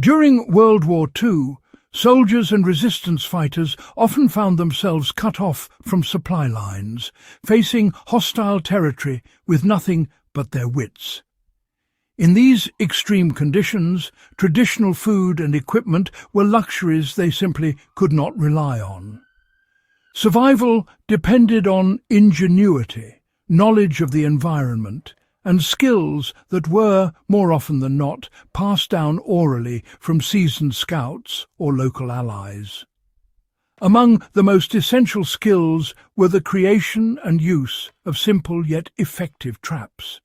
During World War II, soldiers and resistance fighters often found themselves cut off from supply lines, facing hostile territory with nothing but their wits. In these extreme conditions, traditional food and equipment were luxuries they simply could not rely on. Survival depended on ingenuity, knowledge of the environment, and skills that were, more often than not, passed down orally from seasoned scouts or local allies. Among the most essential skills were the creation and use of simple yet effective traps.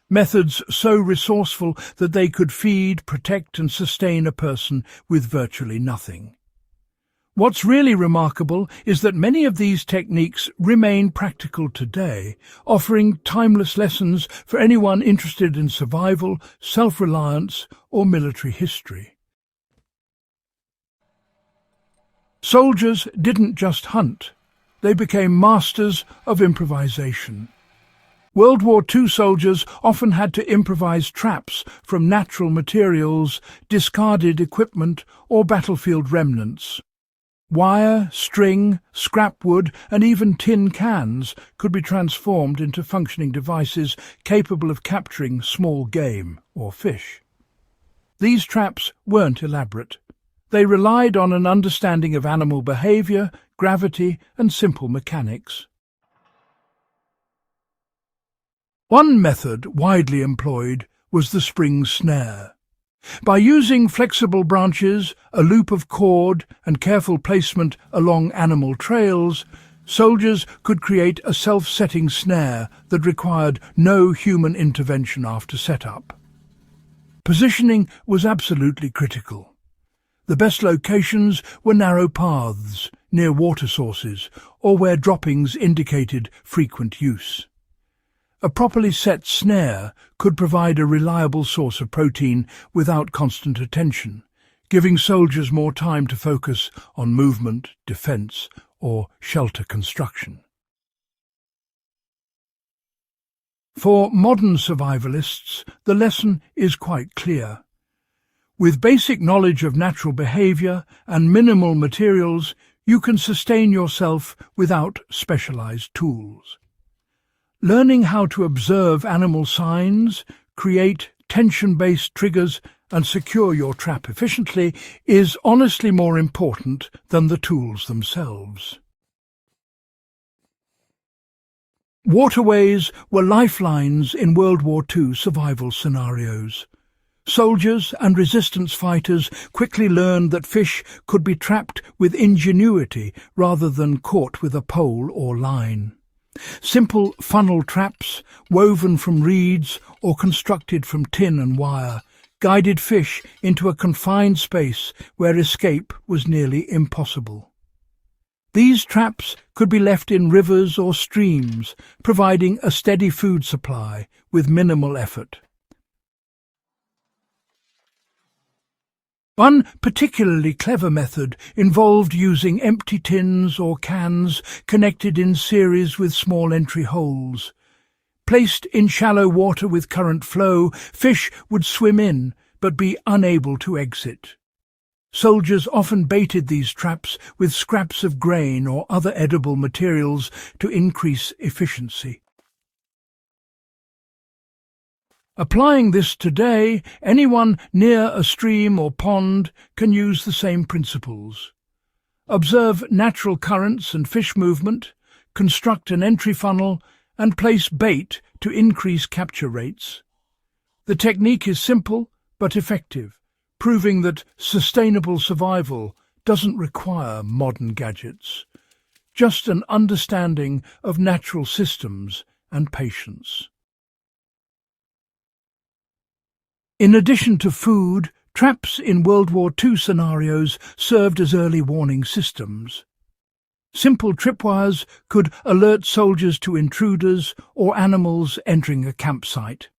Methods so resourceful that they could feed, protect and sustain a person with virtually nothing. What's really remarkable is that many of these techniques remain practical today, offering timeless lessons for anyone interested in survival, self-reliance or military history. Soldiers didn't just hunt, they became masters of improvisation. World War II soldiers often had to improvise traps from natural materials, discarded equipment or battlefield remnants. Wire, string, scrap wood and even tin cans could be transformed into functioning devices capable of capturing small game or fish. These traps weren't elaborate. They relied on an understanding of animal behavior, gravity and simple mechanics. One method widely employed was the spring snare. By using flexible branches, a loop of cord and careful placement along animal trails, soldiers could create a self-setting snare that required no human intervention after setup. Positioning was absolutely critical. The best locations were narrow paths, near water sources, or where droppings indicated frequent use. A properly set snare could provide a reliable source of protein without constant attention, giving soldiers more time to focus on movement, defense, or shelter construction. For modern survivalists, the lesson is quite clear. With basic knowledge of natural behavior and minimal materials, you can sustain yourself without specialized tools. Learning how to observe animal signs, create tension-based triggers and secure your trap efficiently is honestly more important than the tools themselves. Waterways were lifelines in World War II survival scenarios. Soldiers and resistance fighters quickly learned that fish could be trapped with ingenuity rather than caught with a pole or line. Simple funnel traps, woven from reeds or constructed from tin and wire, guided fish into a confined space where escape was nearly impossible. These traps could be left in rivers or streams, providing a steady food supply with minimal effort. One particularly clever method involved using empty tins or cans connected in series with small entry holes. Placed in shallow water with current flow, fish would swim in but be unable to exit. Soldiers often baited these traps with scraps of grain or other edible materials to increase efficiency. Applying this today, anyone near a stream or pond can use the same principles. Observe natural currents and fish movement, construct an entry funnel, and place bait to increase capture rates. The technique is simple but effective, proving that sustainable survival doesn't require modern gadgets, just an understanding of natural systems and patience. In addition to food, traps in World War II scenarios served as early warning systems. Simple tripwires could alert soldiers to intruders or animals entering a campsite.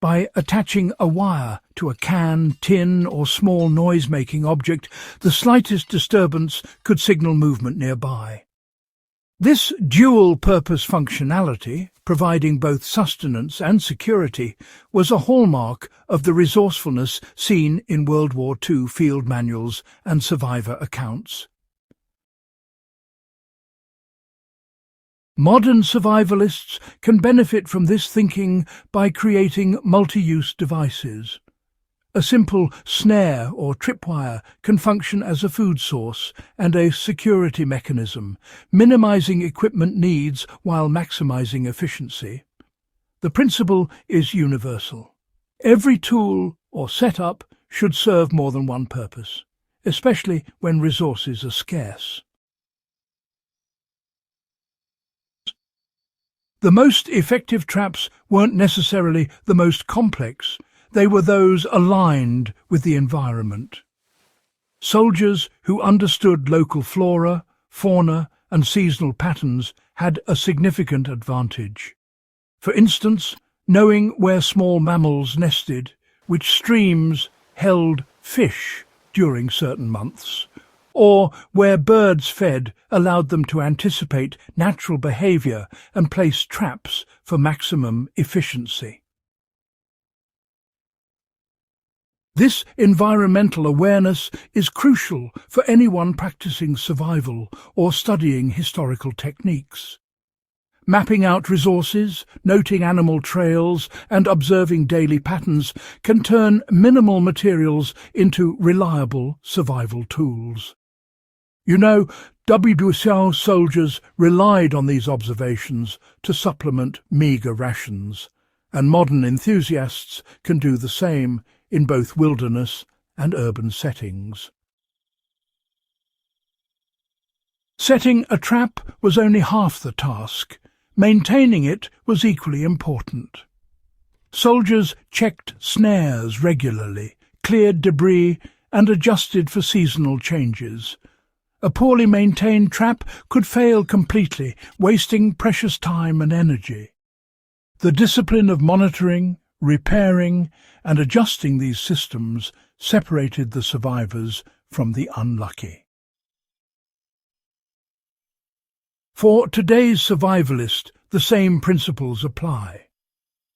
By attaching a wire to a can, tin or small noise-making object, the slightest disturbance could signal movement nearby. This dual-purpose functionality, providing both sustenance and security, was a hallmark of the resourcefulness seen in World War II field manuals and survivor accounts. Modern survivalists can benefit from this thinking by creating multi-use devices. A simple snare or tripwire can function as a food source and a security mechanism, minimizing equipment needs while maximizing efficiency. The principle is universal. Every tool or setup should serve more than one purpose, especially when resources are scarce. The most effective traps weren't necessarily the most complex. They were those aligned with the environment. Soldiers who understood local flora, fauna, and seasonal patterns had a significant advantage. For instance, knowing where small mammals nested, which streams held fish during certain months, or where birds fed allowed them to anticipate natural behavior and place traps for maximum efficiency. This environmental awareness is crucial for anyone practicing survival or studying historical techniques. Mapping out resources, noting animal trails, and observing daily patterns can turn minimal materials into reliable survival tools. You know, WWII soldiers relied on these observations to supplement meagre rations, and modern enthusiasts can do the same in both wilderness and urban settings. Setting a trap was only half the task. Maintaining it was equally important. Soldiers checked snares regularly, cleared debris, and adjusted for seasonal changes. A poorly maintained trap could fail completely, wasting precious time and energy. The discipline of monitoring, repairing, and adjusting these systems separated the survivors from the unlucky. For today's survivalist, the same principles apply.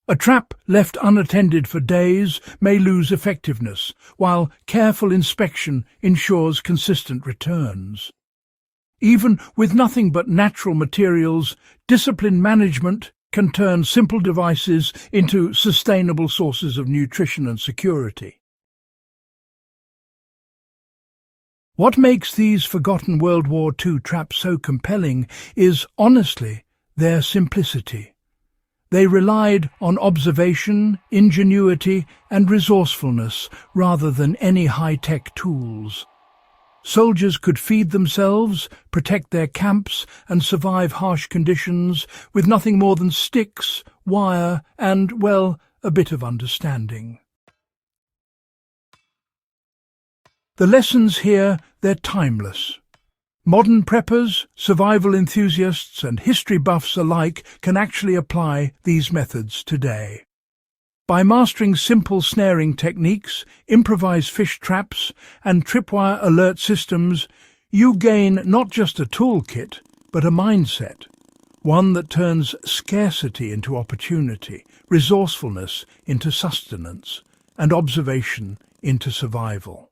A trap left unattended for days may lose effectiveness, while careful inspection ensures consistent returns. Even with nothing but natural materials, disciplined management can turn simple devices into sustainable sources of nutrition and security. What makes these forgotten World War II traps so compelling is, honestly, their simplicity. They relied on observation, ingenuity, and resourcefulness rather than any high-tech tools. Soldiers could feed themselves, protect their camps, and survive harsh conditions with nothing more than sticks, wire, and, well, a bit of understanding. The lessons here, they're timeless. Modern preppers, survival enthusiasts, and history buffs alike can actually apply these methods today. By mastering simple snaring techniques, improvised fish traps, and tripwire alert systems, you gain not just a toolkit, but a mindset, one that turns scarcity into opportunity, resourcefulness into sustenance, and observation into survival.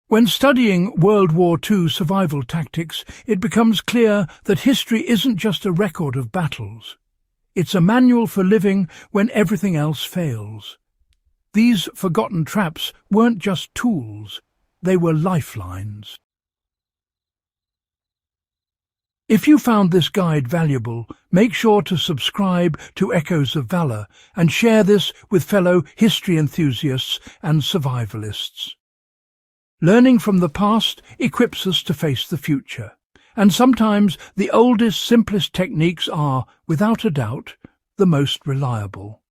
When studying World War II survival tactics, it becomes clear that history isn't just a record of battles. It's a manual for living when everything else fails. These forgotten traps weren't just tools, they were lifelines. If you found this guide valuable, make sure to subscribe to Echoes of Valor and share this with fellow history enthusiasts and survivalists. Learning from the past equips us to face the future, and sometimes the oldest, simplest techniques are, without a doubt, the most reliable.